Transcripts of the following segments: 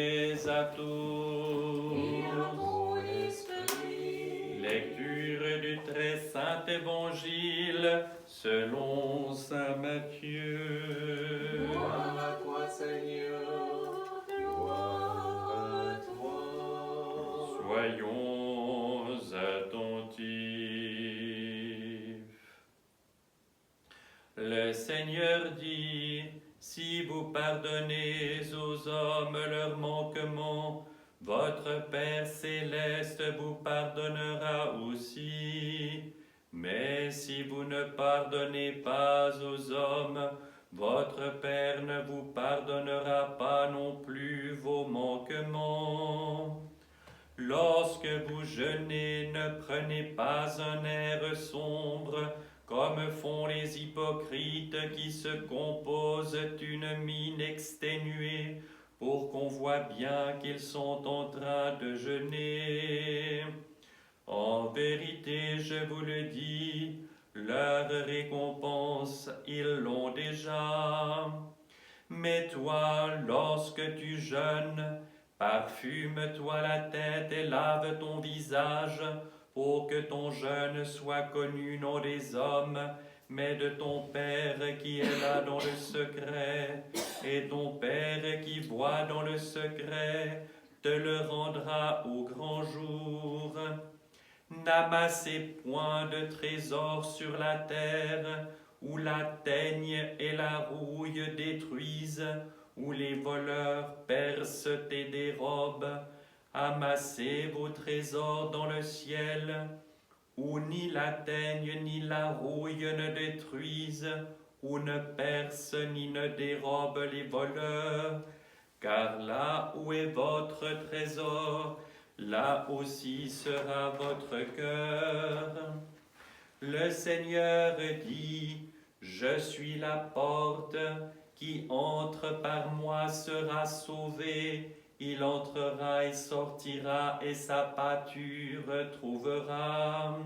paix à tous. Et à ton esprit. Lecture du très saint évangile selon saint Matthieu. Gloire à toi, Seigneur, gloire à toi. Soyons attentifs. Le Seigneur dit, si vous pardonnez aux hommes leurs manquements, votre Père céleste vous pardonnera aussi. Mais si vous ne pardonnez pas aux hommes, votre Père ne vous pardonnera pas non plus vos manquements. Lorsque vous jeûnez, ne prenez pas un air sombre, comme font les hypocrites qui se composent une mine exténuée, pour qu'on voit bien qu'ils sont en train de jeûner. En vérité, je vous le dis, leur récompense, ils l'ont déjà. Mais toi, lorsque tu jeûnes, parfume-toi la tête et lave ton visage, pour que ton jeûne soit connu non des hommes, mais de ton Père qui est là dans le secret. Et ton Père qui voit dans le secret te le rendra au grand jour. N'amassez point de trésors sur la terre, où la teigne et la rouille détruisent, où les voleurs percent et dérobent. Amassez vos trésors dans le ciel, où ni la teigne ni la rouille ne détruisent, où ne percent ni ne dérobent les voleurs. Car là où est votre trésor, là aussi sera votre cœur. Le Seigneur dit, je suis la porte, qui entre par moi sera sauvé. Il entrera et sortira et sa pâture trouvera.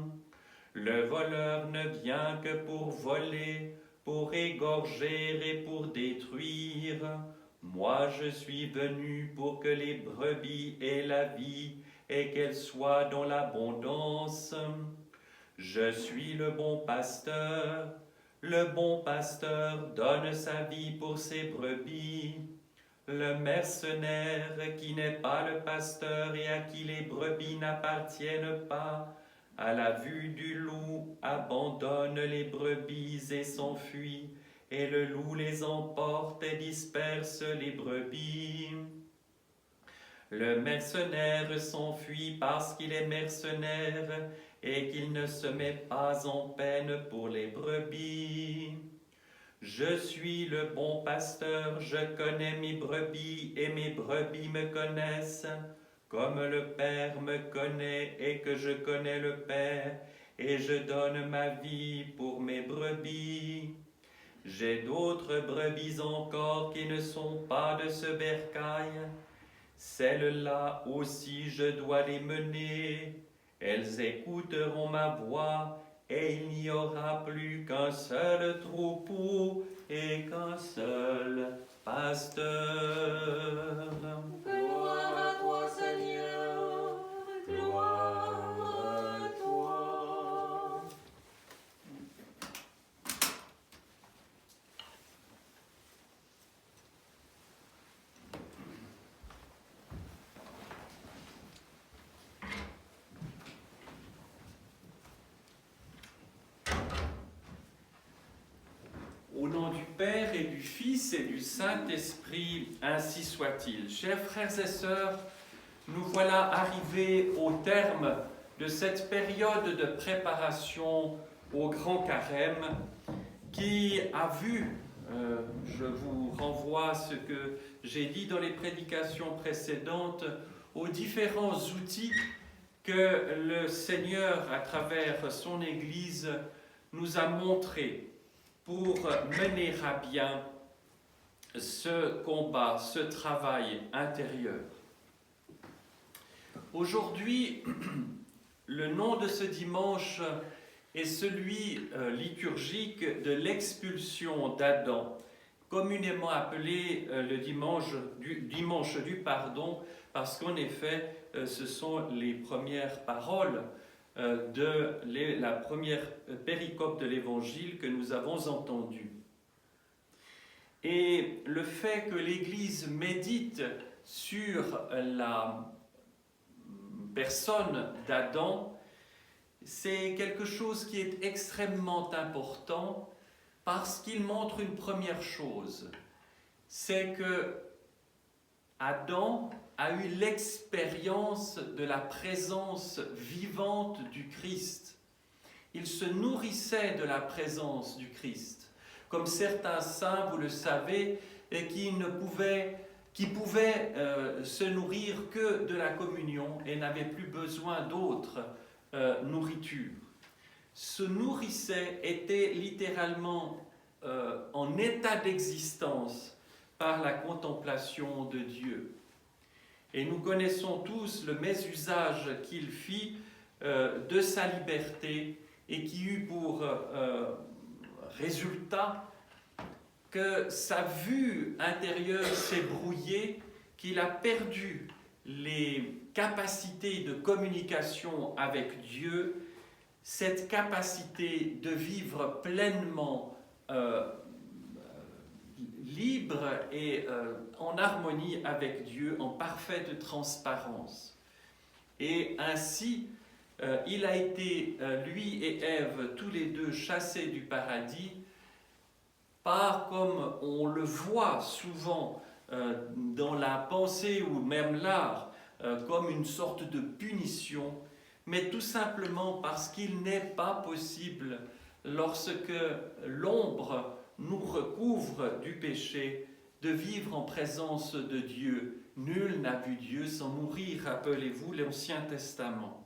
Le voleur ne vient que pour voler, pour égorger et pour détruire. Moi je suis venu pour que les brebis aient la vie et qu'elles soient dans l'abondance. Je suis le bon pasteur. Le bon pasteur donne sa vie pour ses brebis. Le mercenaire qui n'est pas le pasteur et à qui les brebis n'appartiennent pas, à la vue du loup, abandonne les brebis et s'enfuit, et le loup les emporte et disperse les brebis. Le mercenaire s'enfuit parce qu'il est mercenaire et qu'il ne se met pas en peine pour les brebis. Je suis le bon pasteur, je connais mes brebis et mes brebis me connaissent, comme le Père me connaît et que je connais le Père, et je donne ma vie pour mes brebis. J'ai d'autres brebis encore qui ne sont pas de ce bercail. Celles-là aussi je dois les mener. Elles écouteront ma voix, et il n'y aura plus qu'un seul troupeau et qu'un seul pasteur. Gloire à toi, Seigneur, gloire à toi. Au nom du Père et du Fils et du Saint-Esprit, ainsi soit-il. Chers frères et sœurs, nous voilà arrivés au terme de cette période de préparation au Grand Carême qui a vu, je vous renvoie à ce que j'ai dit dans les prédications précédentes, aux différents outils que le Seigneur, à travers son Église, nous a montrés pour mener à bien ce combat, ce travail intérieur. Aujourd'hui, le nom de ce dimanche est celui liturgique de l'expulsion d'Adam, communément appelé le dimanche du pardon, parce qu'en effet, ce sont les premières paroles de la première péricope de l'Évangile que nous avons entendue. Et le fait que l'Église médite sur la personne d'Adam, c'est quelque chose qui est extrêmement important parce qu'il montre une première chose, c'est que Adam a eu l'expérience de la présence vivante du Christ. Il se nourrissait de la présence du Christ, comme certains saints, vous le savez, qui pouvaient se nourrir que de la communion et n'avaient plus besoin d'autre nourriture. Se nourrissait, était littéralement en état d'existence par la contemplation de Dieu. Et nous connaissons tous le mésusage qu'il fit de sa liberté et qui eut pour résultat que sa vue intérieure s'est brouillée, qu'il a perdu les capacités de communication avec Dieu, cette capacité de vivre pleinement libre et en harmonie avec Dieu, en parfaite transparence. Et ainsi, il a été, lui et Ève, tous les deux chassés du paradis, par, comme on le voit souvent dans la pensée ou même l'art, comme une sorte de punition, mais tout simplement parce qu'il n'est pas possible, lorsque l'ombre nous recouvre du péché, de vivre en présence de Dieu. Nul n'a vu Dieu sans mourir, rappelez-vous l'Ancien Testament.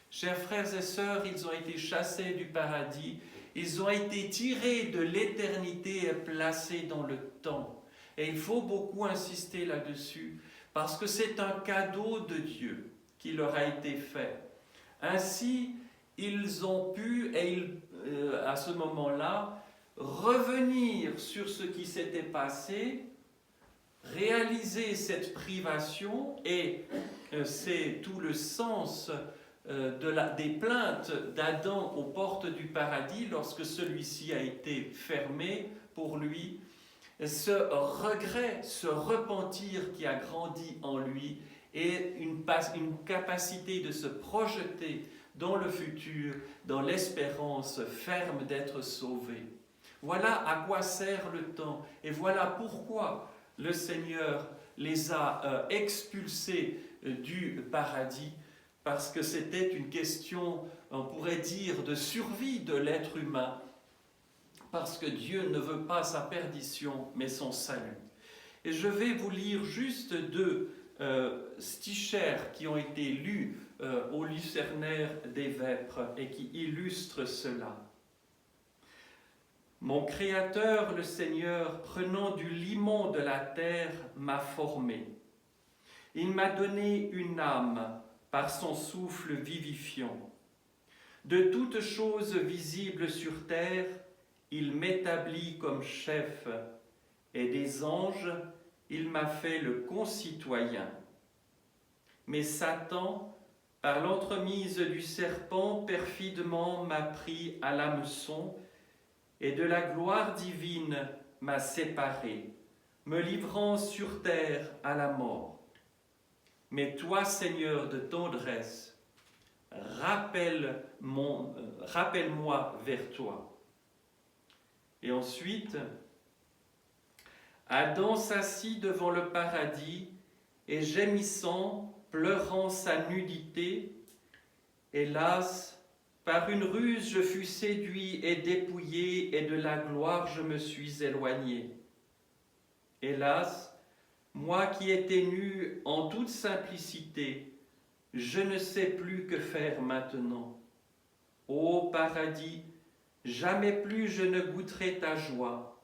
Chers frères et sœurs, ils ont été chassés du paradis, ils ont été tirés de l'éternité et placés dans le temps. Et il faut beaucoup insister là-dessus, parce que c'est un cadeau de Dieu qui leur a été fait. Ainsi, ils ont pu, à ce moment-là, revenir sur ce qui s'était passé, réaliser cette privation, et c'est tout le sens des plaintes d'Adam aux portes du paradis lorsque celui-ci a été fermé pour lui, ce regret, ce repentir qui a grandi en lui et une capacité de se projeter dans le futur, dans l'espérance ferme d'être sauvé. Voilà à quoi sert le temps et voilà pourquoi le Seigneur les a expulsés du paradis, parce que c'était une question, on pourrait dire, de survie de l'être humain, parce que Dieu ne veut pas sa perdition, mais son salut. Et je vais vous lire juste deux stichères qui ont été lus au Lucernaire des Vêpres et qui illustrent cela. Mon Créateur, le Seigneur, prenant du limon de la terre, m'a formé. Il m'a donné une âme par son souffle vivifiant. De toutes choses visibles sur terre, il m'établit comme chef, et des anges, il m'a fait le concitoyen. Mais Satan, par l'entremise du serpent, perfidement m'a pris à l'hameçon, et de la gloire divine m'a séparé, me livrant sur terre à la mort. Mais toi, Seigneur de tendresse, rappelle-moi vers toi. Et ensuite, Adam s'assit devant le paradis et gémissant, pleurant sa nudité, hélas, par une ruse je fus séduit et dépouillé, et de la gloire je me suis éloigné. Hélas, moi qui étais nu en toute simplicité, je ne sais plus que faire maintenant. Ô paradis, jamais plus je ne goûterai ta joie,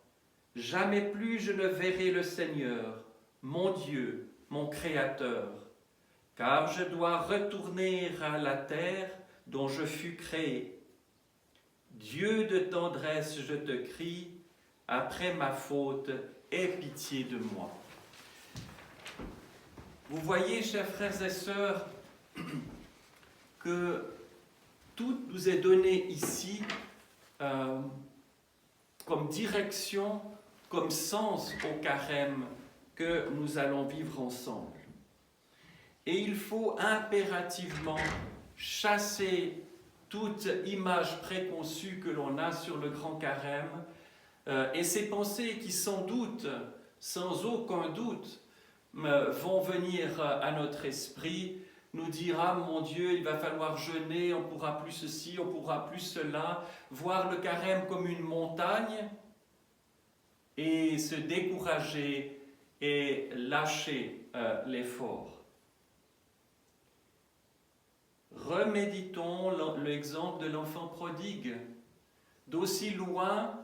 jamais plus je ne verrai le Seigneur, mon Dieu, mon Créateur, car je dois retourner à la terre dont je fus créé. Dieu de tendresse, je te crie, après ma faute, aie pitié de moi. Vous voyez, chers frères et sœurs, que tout nous est donné ici comme direction, comme sens au carême que nous allons vivre ensemble. Et il faut impérativement chasser toute image préconçue que l'on a sur le grand carême et ces pensées qui sans doute, sans aucun doute, vont venir à notre esprit, nous dire « Ah mon Dieu, il va falloir jeûner, on ne pourra plus ceci, on ne pourra plus cela », voir le carême comme une montagne et se décourager et lâcher l'effort. Reméditons l'exemple de l'enfant prodigue. D'aussi loin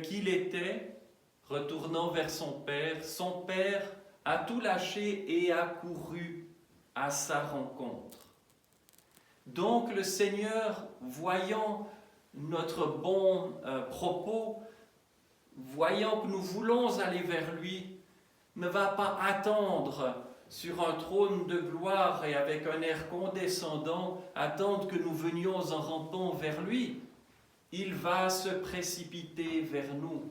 qu'il était, retournant vers son père a tout lâché et a couru à sa rencontre. Donc le Seigneur, voyant notre bon propos, voyant que nous voulons aller vers lui, ne va pas attendre sur un trône de gloire et avec un air condescendant, attendre que nous venions en rampant vers lui. Il va se précipiter vers nous.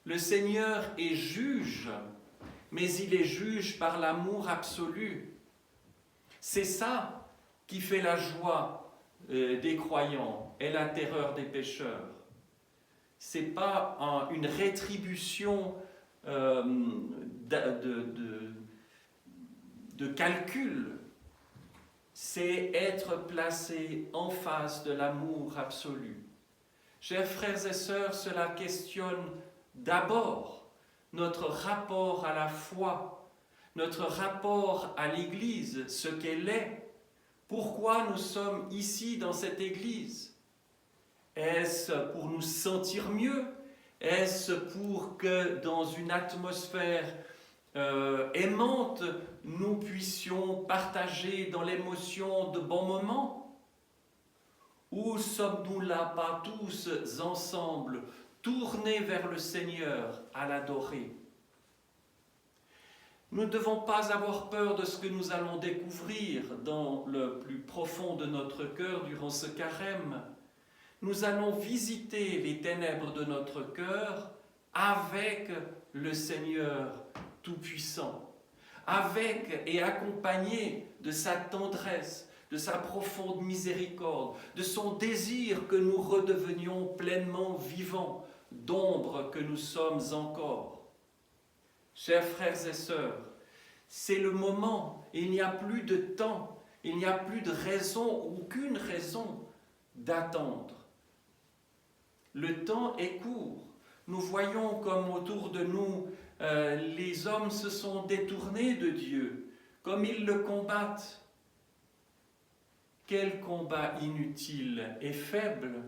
Le Seigneur est juge, mais il est juge par l'amour absolu. C'est ça qui fait la joie des croyants et la terreur des pécheurs. Ce n'est pas une rétribution de calcul, c'est être placé en face de l'amour absolu. Chers frères et sœurs, cela questionne d'abord notre rapport à la foi, notre rapport à l'Église, ce qu'elle est. Pourquoi nous sommes ici dans cette Église? Est-ce pour nous sentir mieux? Est-ce pour que dans une atmosphère aimante, nous puissions partager dans l'émotion de bons moments? Ou sommes-nous là pas tous ensemble, tournés vers le Seigneur à l'adorer? Nous ne devons pas avoir peur de ce que nous allons découvrir dans le plus profond de notre cœur durant ce carême. Nous allons visiter les ténèbres de notre cœur avec le Seigneur Tout-Puissant, avec et accompagné de sa tendresse, de sa profonde miséricorde, de son désir que nous redevenions pleinement vivants, d'ombre que nous sommes encore. Chers frères et sœurs, c'est le moment, il n'y a plus de temps, il n'y a plus de raison, aucune raison d'attendre. Le temps est court. Nous voyons comme autour de nous, les hommes se sont détournés de Dieu, comme ils le combattent. Quel combat inutile et faible!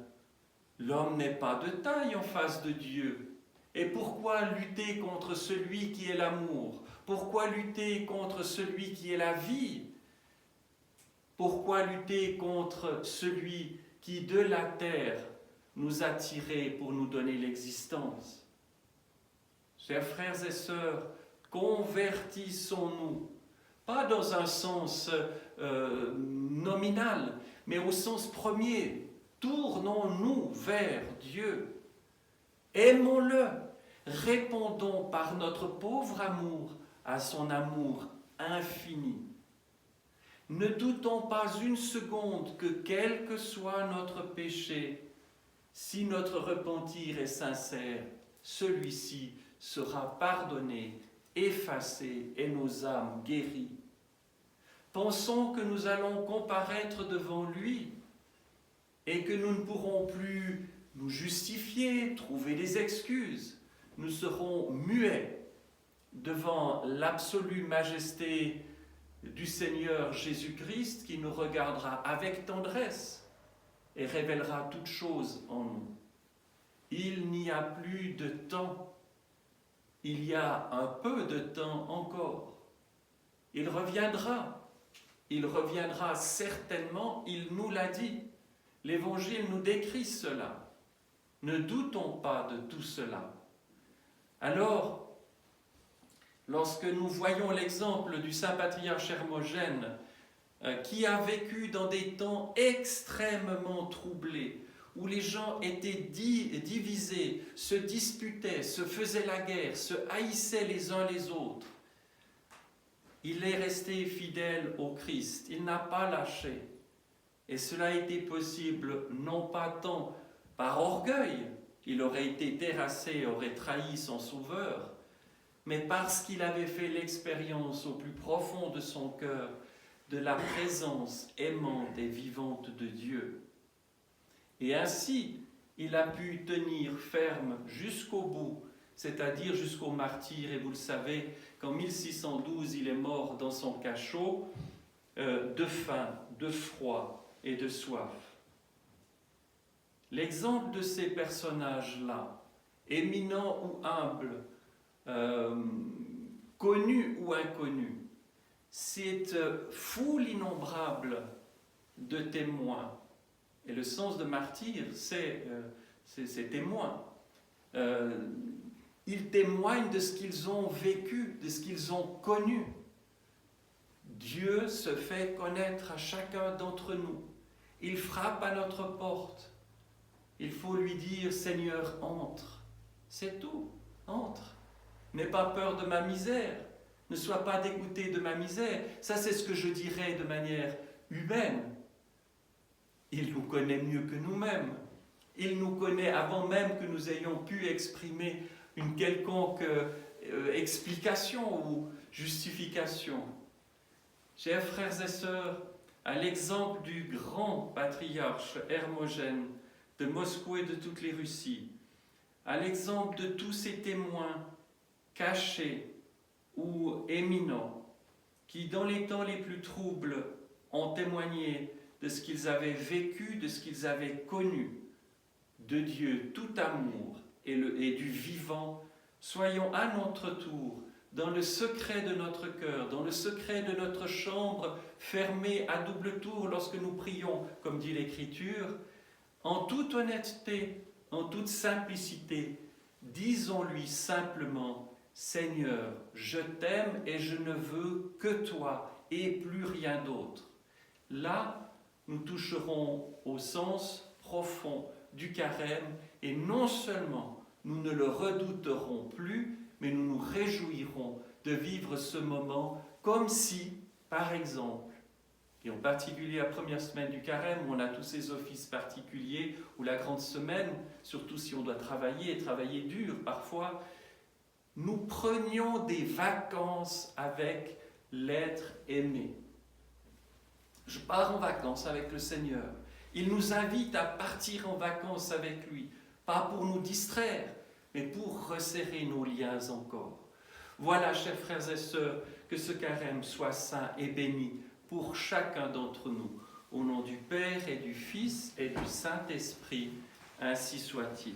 L'homme n'est pas de taille en face de Dieu. Et pourquoi lutter contre celui qui est l'amour? Pourquoi lutter contre celui qui est la vie? Pourquoi lutter contre celui qui de la terre nous a tirés pour nous donner l'existence? Chers frères et sœurs, convertissons-nous, pas dans un sens nominal, mais au sens premier. Tournons-nous vers Dieu. Aimons-le. Répondons par notre pauvre amour à son amour infini. Ne doutons pas une seconde que quel que soit notre péché, si notre repentir est sincère, celui-ci sera pardonné, effacé et nos âmes guéries. Pensons que nous allons comparaître devant lui et que nous ne pourrons plus nous justifier, trouver des excuses. Nous serons muets devant l'absolue majesté du Seigneur Jésus-Christ qui nous regardera avec tendresse et révélera toutes choses en nous. Il n'y a plus de temps. Il y a un peu de temps encore. Il reviendra. Il reviendra certainement, il nous l'a dit. L'Évangile nous décrit cela. Ne doutons pas de tout cela. Alors, lorsque nous voyons l'exemple du saint patriarche Hermogène, qui a vécu dans des temps extrêmement troublés, où les gens étaient divisés, se disputaient, se faisaient la guerre, se haïssaient les uns les autres, il est resté fidèle au Christ, il n'a pas lâché. Et cela a été possible non pas tant par orgueil, il aurait été terrassé, aurait trahi son sauveur, mais parce qu'il avait fait l'expérience au plus profond de son cœur de la présence aimante et vivante de Dieu. Et ainsi, il a pu tenir ferme jusqu'au bout, c'est-à-dire jusqu'au martyre. Et vous le savez, qu'en 1612, il est mort dans son cachot de faim, de froid et de soif. L'exemple de ces personnages-là, éminents ou humbles, connus ou inconnus, c'est foule innombrable de témoins. Et le sens de martyr, c'est témoin. Ils témoignent de ce qu'ils ont vécu, de ce qu'ils ont connu. Dieu se fait connaître à chacun d'entre nous. Il frappe à notre porte. Il faut lui dire, Seigneur, entre. C'est tout, entre. N'aie pas peur de ma misère. Ne sois pas dégoûté de ma misère. Ça, c'est ce que je dirais de manière humaine. Il nous connaît mieux que nous-mêmes. Il nous connaît avant même que nous ayons pu exprimer une quelconque explication ou justification. Chers frères et sœurs, à l'exemple du grand patriarche Hermogène de Moscou et de toutes les Russies, à l'exemple de tous ces témoins cachés ou éminents, qui dans les temps les plus troubles ont témoigné de ce qu'ils avaient vécu, de ce qu'ils avaient connu, de Dieu tout amour et du vivant, soyons à notre tour, dans le secret de notre cœur, dans le secret de notre chambre, fermée à double tour lorsque nous prions, comme dit l'Écriture, en toute honnêteté, en toute simplicité, disons-lui simplement, Seigneur, je t'aime et je ne veux que toi et plus rien d'autre. Là, nous toucherons au sens profond du carême et non seulement nous ne le redouterons plus, mais nous nous réjouirons de vivre ce moment comme si, par exemple, et en particulier la première semaine du carême où on a tous ces offices particuliers, ou la grande semaine, surtout si on doit travailler dur parfois, nous prenions des vacances avec l'être aimé. Je pars en vacances avec le Seigneur. Il nous invite à partir en vacances avec lui, pas pour nous distraire, mais pour resserrer nos liens encore. Voilà, chers frères et sœurs, que ce carême soit saint et béni pour chacun d'entre nous. Au nom du Père et du Fils et du Saint-Esprit, ainsi soit-il.